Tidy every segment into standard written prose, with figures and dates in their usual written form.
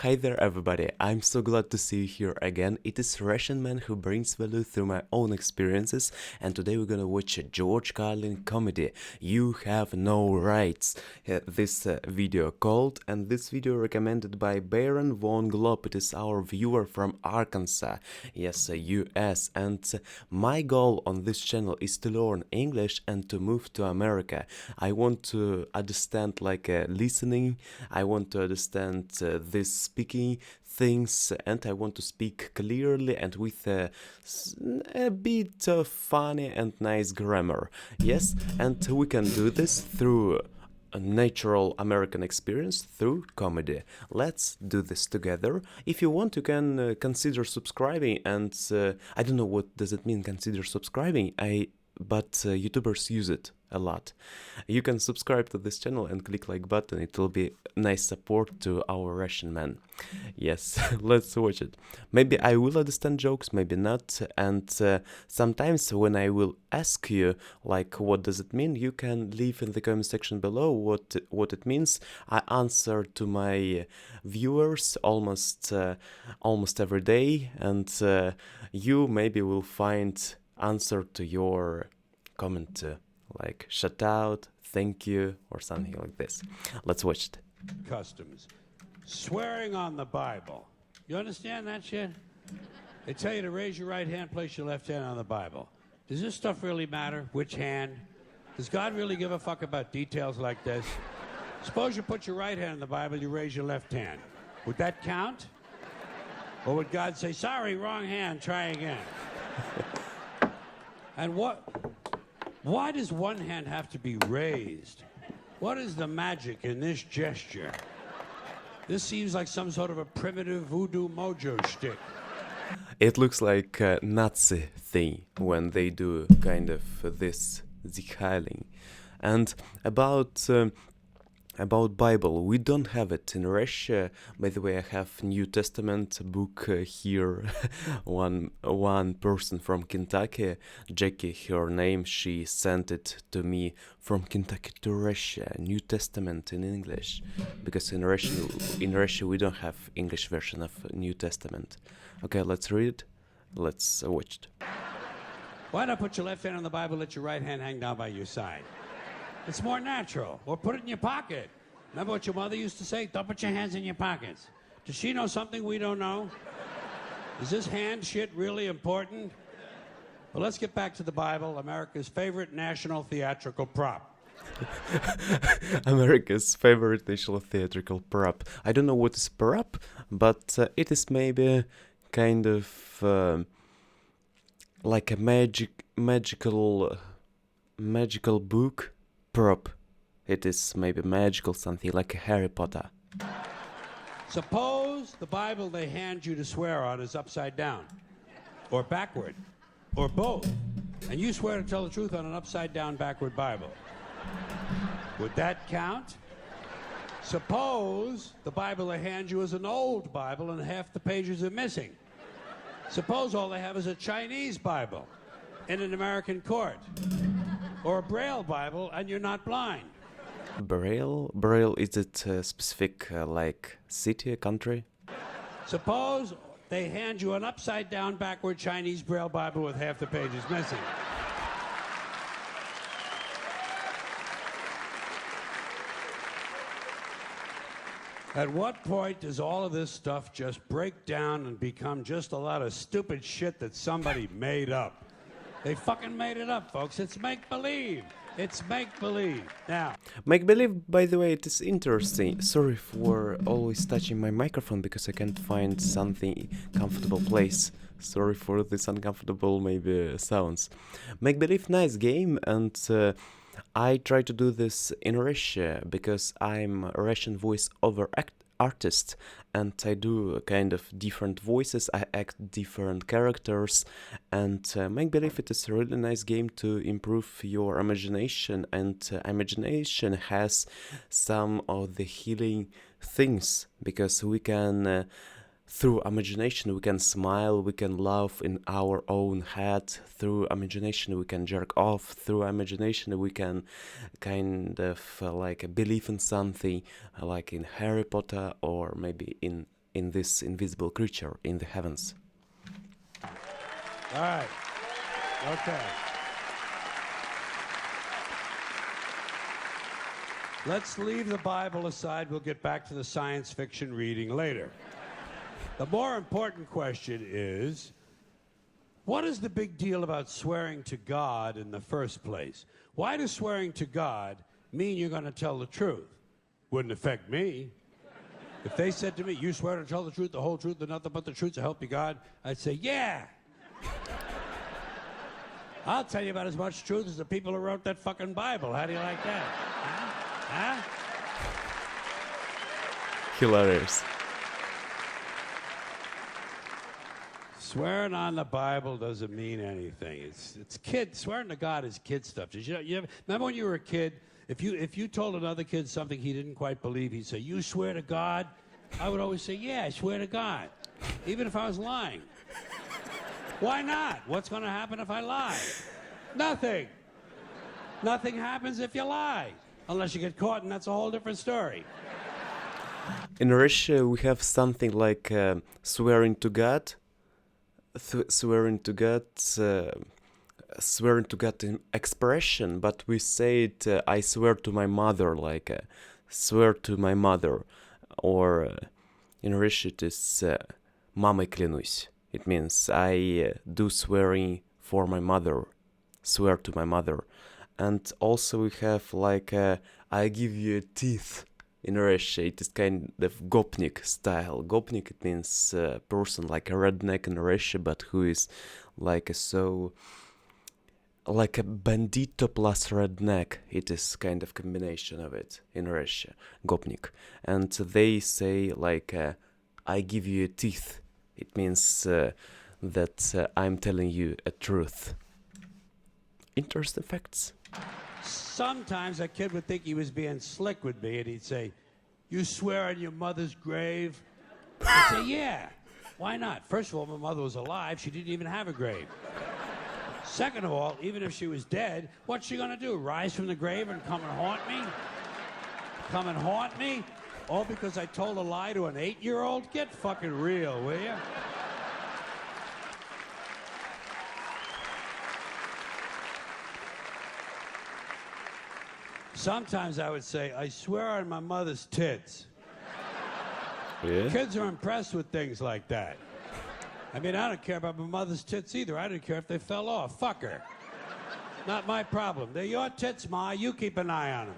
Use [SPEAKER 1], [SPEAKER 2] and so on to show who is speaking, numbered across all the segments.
[SPEAKER 1] Hi there everybody, I'm so glad to see you here again. It is Russian man who brings value through my own experiences, and today we're gonna watch a George Carlin comedy, You Have No Rights. This video called, and this video recommended by Baron Von Glob. It is our viewer from Arkansas, yes, US, and my goal on this channel is to learn English and to move to America. I want to understand listening, I want to understand this speaking things, and I want to speak clearly and with a bit of funny and nice grammar. Yes, and we can do this through a natural American experience, through comedy. Let's do this together. If you want, you can consider subscribing, and I don't know what does it mean, consider subscribing. But YouTubers use it a lot. You can subscribe to this channel and click like button. It will be nice support to our Russian man. Yes, let's watch it. Maybe I will understand jokes, maybe not. And sometimes when I will ask you what does it mean, you can leave in the comment section below what it means. I answer to my viewers almost every day, and you maybe will find answer to your comment like shout out, thank you, or something like this. Let's watch it.
[SPEAKER 2] Customs. Swearing on the Bible. You understand that shit? They tell you to raise your right hand, place your left hand on the Bible. Does this stuff really matter? Which hand? Does God really give a fuck about details like this? Suppose you put your right hand in the Bible, you raise your left hand. Would that count? Or would God say, sorry, wrong hand, try again? And why does one hand have to be raised? What is the magic in this gesture? This seems like some sort of a primitive voodoo mojo shtick.
[SPEAKER 1] It looks like a Nazi thing when they do kind of this Zichailing. And about Bible, we don't have it in Russia. By the way, I have New Testament book here. one person from Kentucky, Jackie, her name, she sent it to me from Kentucky to Russia. New Testament in English, because in Russia we don't have English version of New Testament. Okay, let's read it. Let's watch it.
[SPEAKER 2] Why not put your left hand on the Bible, let your right hand hang down by your side? It's more natural. Or put it in your pocket. Remember what your mother used to say? Don't put your hands in your pockets. Does she know something we don't know? Is this hand shit really important? Well, let's get back to the Bible, America's favorite national theatrical prop.
[SPEAKER 1] America's favorite national theatrical prop. I don't know what is prop, but it is maybe kind of like a magical book prop. It is maybe magical, something like a Harry Potter.
[SPEAKER 2] Suppose the Bible they hand you to swear on is upside down, or backward, or both, and you swear to tell the truth on an upside down backward Bible. Would that count? Suppose the Bible they hand you is an old Bible and half the pages are missing. Suppose all they have is a Chinese Bible in an American court, or a Braille Bible and you're not blind.
[SPEAKER 1] Braille, is it a specific city, country?
[SPEAKER 2] Suppose they hand you an upside down backward Chinese Braille Bible with half the pages missing. At what point does all of this stuff just break down and become just a lot of stupid shit that somebody made up? They fucking made it up, folks. It's make-believe. It's make-believe. Now.
[SPEAKER 1] Make-believe, by the way, it is interesting. Sorry for always touching my microphone because I can't find something comfortable place. Sorry for this uncomfortable maybe sounds. Make-believe, nice game, and I try to do this in Russia because I'm a Russian voice-over artist, and I do kind of different voices, I act different characters, and make believe it is a really nice game to improve your imagination, and imagination has some of the healing things, because we can through imagination we can smile, we can laugh in our own head, through imagination we can jerk off, through imagination we can kind of believe in something, like in Harry Potter or maybe in in this invisible creature in the heavens.
[SPEAKER 2] All right. Okay. Let's leave the Bible aside. We'll get back to the science fiction reading later. The more important question is, what is the big deal about swearing to God in the first place? Why does swearing to God mean you're going to tell the truth? Wouldn't affect me. If they said to me, you swear to tell the truth, the whole truth, and nothing but the truth, so help you God, I'd say, yeah. I'll tell you about as much truth as the people who wrote that fucking Bible. How do you like that? Huh?
[SPEAKER 1] Hilarious.
[SPEAKER 2] Swearing on the Bible doesn't mean anything. It's kid. Swearing to God is kid stuff. Remember when you were a kid, if you told another kid something he didn't quite believe, he'd say, "You swear to God?" I would always say, "Yeah, I swear to God," even if I was lying. Why not? What's going to happen if I lie? Nothing. Nothing happens if you lie, unless you get caught, and that's a whole different story.
[SPEAKER 1] In Russia, we have something like swearing to God. Swearing to God in expression, but we say it, I swear to my mother, like swear to my mother, or in Russian it is мамой клянусь. It means I do swearing for my mother, swear to my mother. And also we have like I give you teeth. In Russia, it is kind of gopnik style. Gopnik, it means a person like a redneck in Russia, but who is like like a bandito plus redneck. It is kind of combination of it in Russia, gopnik. And they say like, I give you teeth. It means that I'm telling you a truth. Interesting facts.
[SPEAKER 2] Sometimes a kid would think he was being slick with me, and he'd say, "You swear on your mother's grave?" I'd say, "Yeah. Why not? First of all, my mother was alive. She didn't even have a grave. Second of all, even if she was dead, what's she going to do? Rise from the grave and come and haunt me? Come and haunt me? All because I told a lie to an 8-year-old? Get fucking real, will you?" Sometimes I would say, "I swear on my mother's tits."
[SPEAKER 1] Yeah?
[SPEAKER 2] Kids are impressed with things like that. I mean, I don't care about my mother's tits either. I don't care if they fell off. Fuck her. Not my problem. They're your tits, Ma. You keep an eye on them.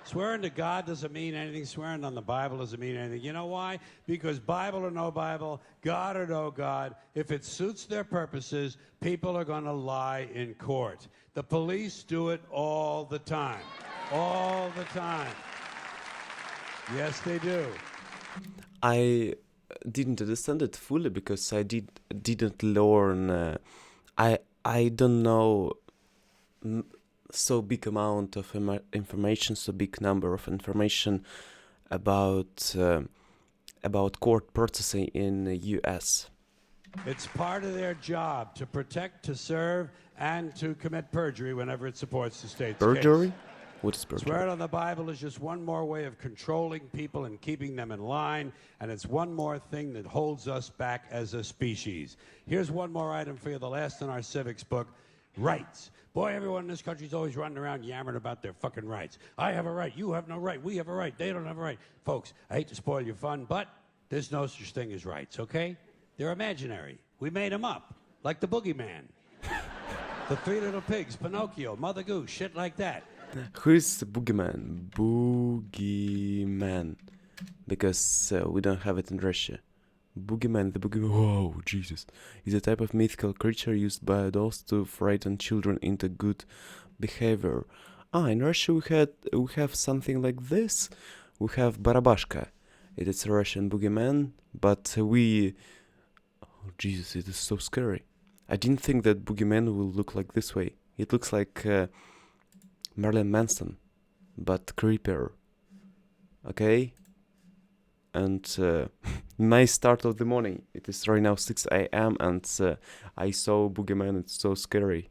[SPEAKER 2] Swearing to God doesn't mean anything. Swearing on the Bible doesn't mean anything. You know why? Because Bible or no Bible, God or no God, if it suits their purposes, people are going to lie in court. The police do it all the time. All the time. Yes, they do.
[SPEAKER 1] I didn't understand it fully because I didn't learn. I don't know so big amount of information, so big number of information about court processing in the U.S.
[SPEAKER 2] It's part of their job to protect, to serve, and to commit perjury whenever it supports the state's
[SPEAKER 1] Perjury?
[SPEAKER 2] case.
[SPEAKER 1] What is perjury?
[SPEAKER 2] Swearing on the Bible is just one more way of controlling people and keeping them in line, and it's one more thing that holds us back as a species. Here's one more item for you, the last in our civics book, rights. Boy, everyone in this country is always running around yammering about their fucking rights. I have a right, you have no right, we have a right, they don't have a right. Folks, I hate to spoil your fun, but there's no such thing as rights, okay? They're imaginary. We made them up, like the boogeyman. The Three Little Pigs, Pinocchio, Mother Goose, shit like that.
[SPEAKER 1] Who is the boogeyman? Boogeyman. Because we don't have it in Russia. Boogeyman, the boogeyman, whoa, Jesus, is a type of mythical creature used by adults to frighten children into good behavior. In Russia we have something like this. We have Barabashka. It is a Russian boogeyman, but oh, Jesus, it is so scary. I didn't think that boogeyman will look like this way. It looks like Marilyn Manson, but creepier. Okay? And nice start of the morning. It is right now 6 a.m. and I saw boogeyman. It's so scary.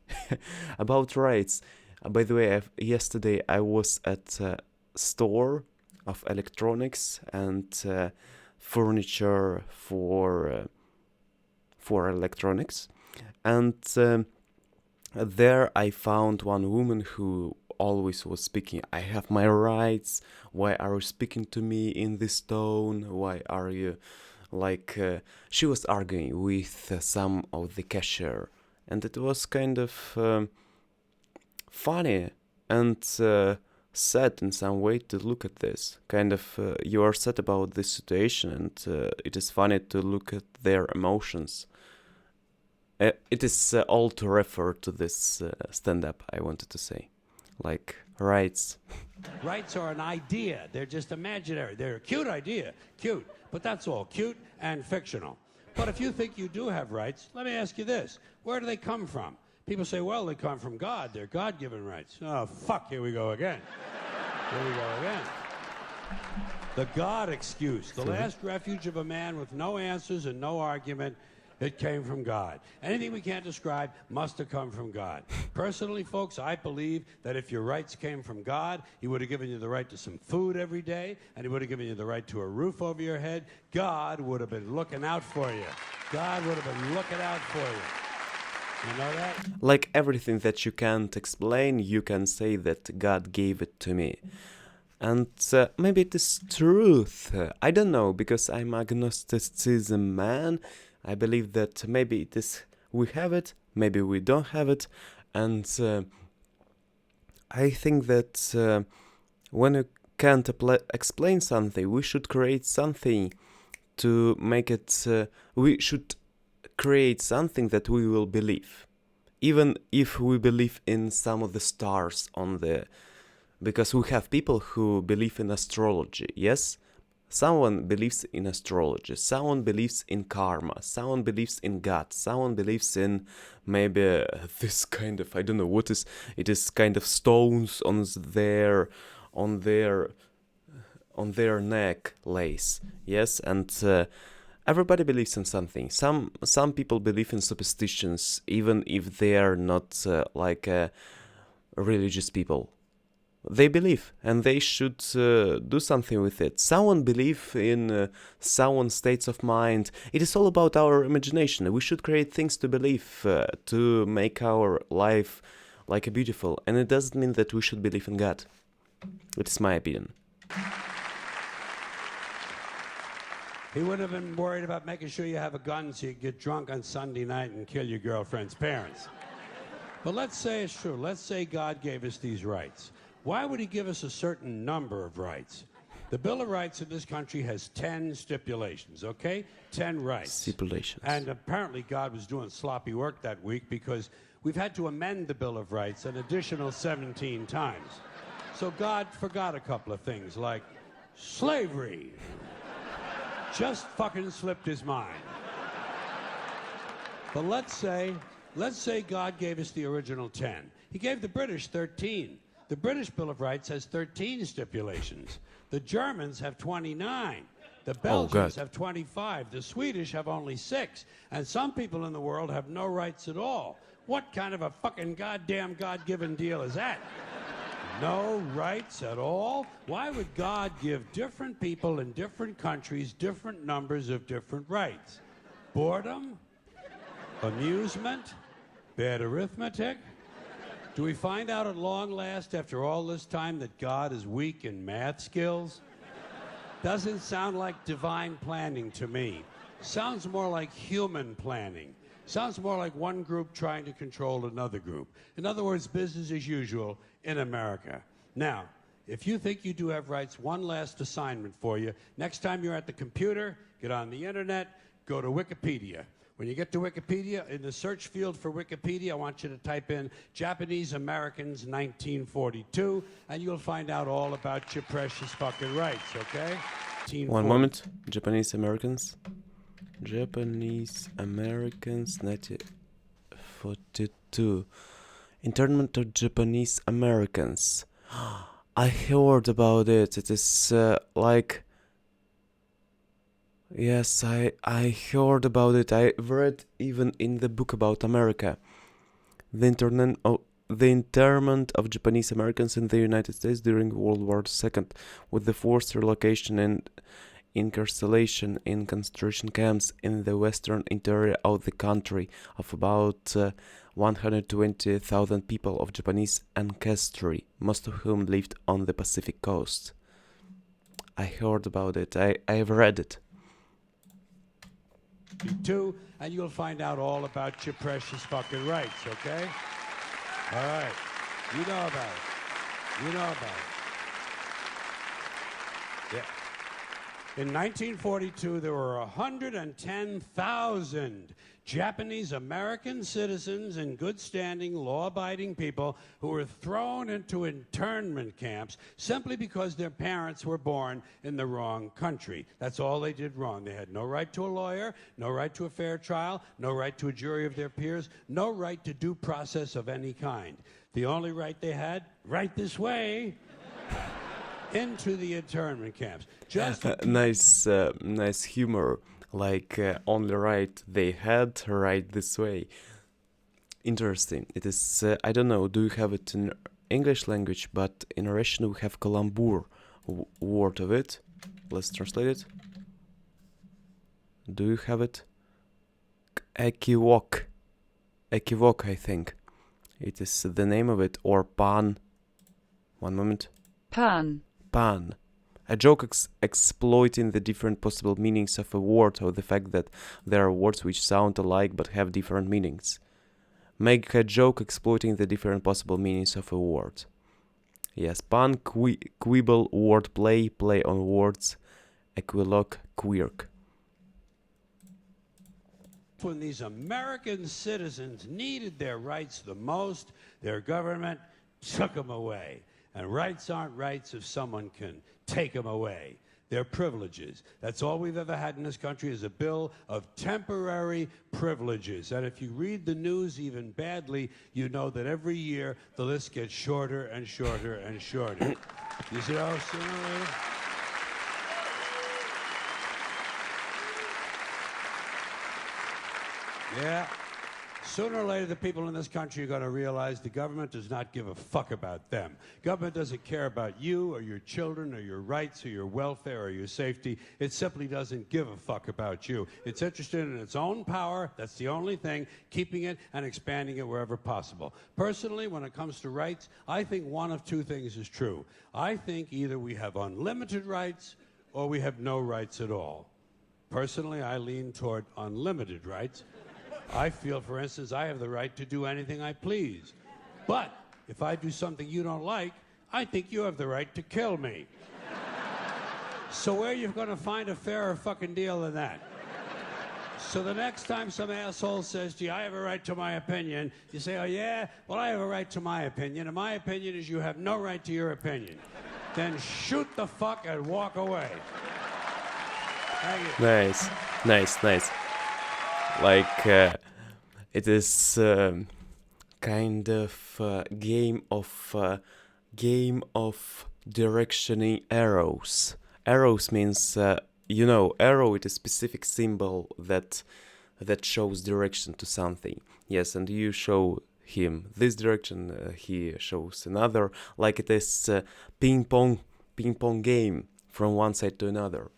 [SPEAKER 1] About rights. By the way, yesterday I was at a store of electronics, and furniture, for electronics. And there I found one woman who always was speaking, I have my rights, why are you speaking to me in this tone, why are you like she was arguing with some of the cashier, and it was kind of funny and sad in some way to look at this kind of you are sad about this situation, and it is funny to look at their emotions. It is all to refer to this stand-up, I wanted to say. Like, rights.
[SPEAKER 2] Rights are an idea. They're just imaginary. They're a cute idea. Cute. But that's all. Cute and fictional. But if you think you do have rights, let me ask you this. Where do they come from? People say, well, they come from God. They're God-given rights. Oh, fuck, here we go again. Here we go again. The God excuse. The last refuge of a man with no answers and no argument. It came from God. Anything we can't describe must have come from God. Personally, folks, I believe that if your rights came from God, He would have given you the right to some food every day, and He would have given you the right to a roof over your head. God would have been looking out for you. God would have been looking out for you. You know that?
[SPEAKER 1] Like everything that you can't explain, you can say that God gave it to me. And maybe it is truth. I don't know, because I'm agnosticism man. I believe that maybe it is we have it, maybe we don't have it, and I think that when you can't explain something, we should create something to make it. We should create something that we will believe, even if we believe in some of the stars on the. Because we have people who believe in astrology, yes? Someone believes in astrology, someone believes in karma, someone believes in God, someone believes in maybe this kind of, I don't know what is, it is kind of stones on their neck lace, yes, and everybody believes in something. Some people believe in superstitions, even if they are not religious people. They believe, and they should do something with it. Someone believe in someone's states of mind. It is all about our imagination. We should create things to believe, to make our life like a beautiful. And it doesn't mean that we should believe in God. It is my opinion.
[SPEAKER 2] He would have been worried about making sure you have a gun so you get drunk on Sunday night and kill your girlfriend's parents. But let's say it's true. Let's say God gave us these rights. Why would He give us a certain number of rights? The Bill of Rights in this country has 10 stipulations, okay? 10 rights.
[SPEAKER 1] Stipulations.
[SPEAKER 2] And apparently God was doing sloppy work that week because we've had to amend the Bill of Rights an additional 17 times. So God forgot a couple of things, like slavery. Just fucking slipped His mind. But let's say God gave us the original 10. He gave the British 13. The British Bill of Rights has 13 stipulations. The Germans have 29. The Belgians have 25. The Swedish have only 6. And some people in the world have no rights at all. What kind of a fucking goddamn God-given deal is that? No rights at all? Why would God give different people in different countries different numbers of different rights? Boredom? Amusement? Bad arithmetic? Do we find out at long last, after all this time, that God is weak in math skills? Doesn't sound like divine planning to me. Sounds more like human planning. Sounds more like one group trying to control another group. In other words, business as usual in America. Now, if you think you do have rights, one last assignment for you. Next time you're at the computer, get on the internet, go to Wikipedia. When you get to Wikipedia, in the search field for Wikipedia, I want you to type in Japanese Americans 1942, and you'll find out all about your precious fucking rights, okay?
[SPEAKER 1] One moment. Japanese Americans 1942. Internment of Japanese Americans. I heard about it. It is like... Yes, I heard about it. I read even in the book about America. The internment of Japanese Americans in the United States during World War II, with the forced relocation incarceration in concentration camps in the western interior of the country of about 120,000 people of Japanese ancestry, most of whom lived on the Pacific coast. I heard about it. I've read it.
[SPEAKER 2] Too, and you'll find out all about your precious fucking rights, okay? All right. You know about it. You know about it. Yeah. In 1942, there were 110,000 Japanese American citizens and good standing, law-abiding people who were thrown into internment camps simply because their parents were born in the wrong country. That's all they did wrong. They had no right to a lawyer, no right to a fair trial, no right to a jury of their peers, no right to due process of any kind. The only right they had, right this way, into the internment camps. Just
[SPEAKER 1] Nice humor. Like only right they had, right this way. Interesting. It is. I don't know. Do you have it in English language? But in Russian we have kalambur word of it. Let's translate it. Do you have it? Evoke. Evoke, I think. It is the name of it, or pan. One moment.
[SPEAKER 3] Pan.
[SPEAKER 1] Pan. A joke exploiting the different possible meanings of a word, or the fact that there are words which sound alike but have different meanings. Make a joke exploiting the different possible meanings of a word. Yes, pun, quibble, wordplay, play on words, equiloque, quirk.
[SPEAKER 2] When these American citizens needed their rights the most, their government took them away. And rights aren't rights if someone can take them away. They're privileges. That's all we've ever had in this country is a bill of temporary privileges. And if you read the news even badly, you know that every year the list gets shorter and shorter and shorter. You see how sooner or later? Yeah. Sooner or later, the people in this country are going to realize the government does not give a fuck about them. Government doesn't care about you or your children or your rights or your welfare or your safety. It simply doesn't give a fuck about you. It's interested in its own power. That's the only thing, keeping it and expanding it wherever possible. Personally, when it comes to rights, I think one of two things is true. I think either we have unlimited rights or we have no rights at all. Personally, I lean toward unlimited rights. I feel, for instance, I have the right to do anything I please. But if I do something you don't like, I think you have the right to kill me. So where are you going to find a fairer fucking deal than that? So the next time some asshole says to you, I have a right to my opinion, you say, oh yeah? Well, I have a right to my opinion, and my opinion is you have no right to your opinion. Then shoot the fuck and walk away. Thank you.
[SPEAKER 1] Nice, nice, nice. Like it is kind of game of directioning arrows. Arrows means arrow. It is a specific symbol that shows direction to something. Yes, and you show him this direction, he shows another. Like it is ping pong game from one side to another.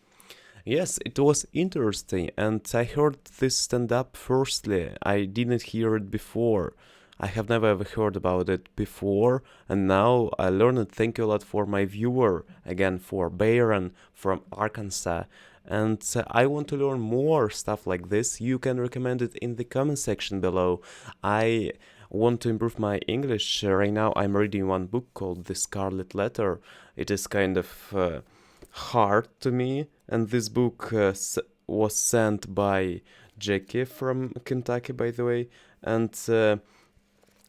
[SPEAKER 1] Yes, it was interesting, and I heard this stand-up firstly. I didn't hear it before. I have never ever heard about it before, and now I learned it. Thank you a lot for my viewer, again for Bayron from Arkansas. And I want to learn more stuff like this. You can recommend it in the comment section below. I want to improve my English. Right now I'm reading one book called The Scarlet Letter. It is kind of hard to me, and this book was sent by Jackie from Kentucky, by the way, and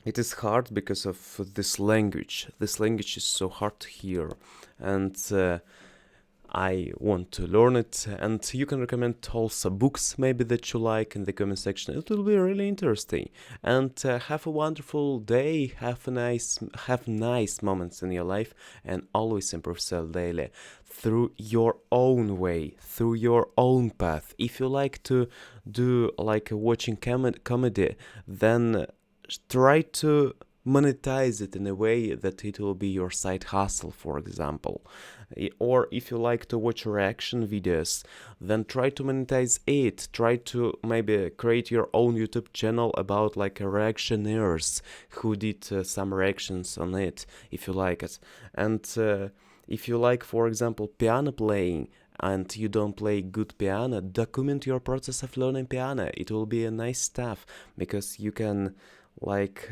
[SPEAKER 1] it is hard because of this language. This language is so hard to hear, and I want to learn it. And you can recommend also books maybe that you like in the comment section. It will be really interesting. And have a wonderful day. Have nice moments in your life, and always improve yourself daily through your own way, through your own path. If you like to do like a watching comedy, then try to monetize it in a way that it will be your side hustle, for example. Or if you like to watch reaction videos, then try to monetize it. Try to maybe create your own YouTube channel about like reactioners who did some reactions on it, if you like it. And if you like, for example, piano playing, and you don't play good piano, document your process of learning piano. It will be a nice stuff, because you can like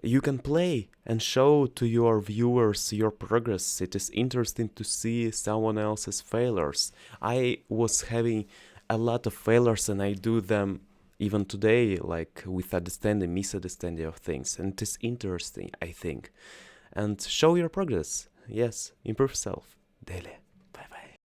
[SPEAKER 1] you can play and show to your viewers your progress. It is interesting to see someone else's failures. I was having a lot of failures, and I do them even today, like with understanding, misunderstanding of things, and it is interesting, I think. And show your progress. Yes, improve yourself daily.